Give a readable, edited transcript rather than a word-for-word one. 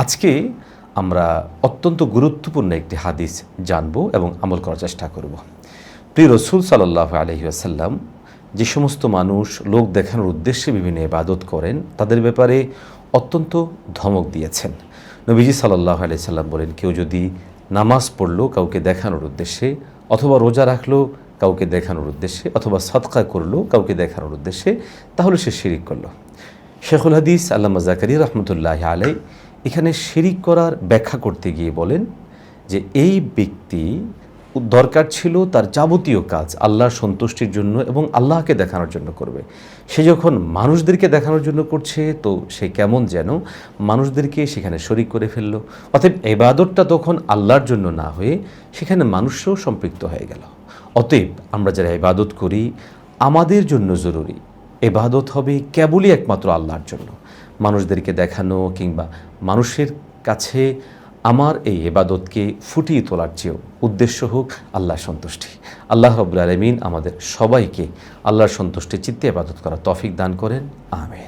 আজকে আমরা অত্যন্ত গুরুত্বপূর্ণ একটি হাদিস জানব এবং আমল করার চেষ্টা করব। প্রিয় রাসূল সাল্লাল্লাহু আলাইহি ওয়াসাল্লাম যে সমস্ত মানুষ লোক দেখানোর উদ্দেশ্যে বিভিন্ন ইবাদত করেন তাদের ব্যাপারে অত্যন্ত ধমক দিয়েছেন। নবীজি সাল্লাল্লাহু আলাইহি সাল্লাম বলেন, কেউ যদি নামাজ পড়লো কাউকে দেখানোর উদ্দেশ্যে, অথবা রোজা রাখলো কাউকে দেখানোর উদ্দেশ্যে, অথবা সদকা করলো কাউকে দেখানোর উদ্দেশ্যে, তাহলে সে শিরিক করলো। শেখুল হাদিস আল্লামা জাকারিয়া রহমতুল্লাহ আলাই এখানে শিরিক করার ব্যাখ্যা করতে গিয়ে বলেন যে এই ব্যক্তি দরকার ছিল তার যাবতীয় কাজ আল্লাহর সন্তুষ্টির জন্য এবং আল্লাহকে দেখানোর জন্য করবে। সে যখন মানুষদেরকে দেখানোর জন্য করছে তো সে কেমন যেন মানুষদেরকে সেখানে শরিক করে ফেলল। অতএব ইবাদতটা তখন আল্লাহর জন্য না হয়ে সেখানে মানুষও সম্পৃক্ত হয়ে গেল। অতএব আমরা যারা ইবাদত করি আমাদের জন্য জরুরি ইবাদত হবে কেবলই একমাত্র আল্লাহর জন্য। মানুষদেরকে দেখানো কিংবা মানুষের কাছে আমার এই ইবাদতকে ফুটিয়ে তোলার চেয়েও উদ্দেশ্য হোক আল্লাহর সন্তুষ্টি। আল্লাহ রাব্বুল আলামিন আমাদের সবাইকে আল্লাহর সন্তুষ্টি চিত্তে ইবাদত করার তৌফিক দান করেন। আমিন।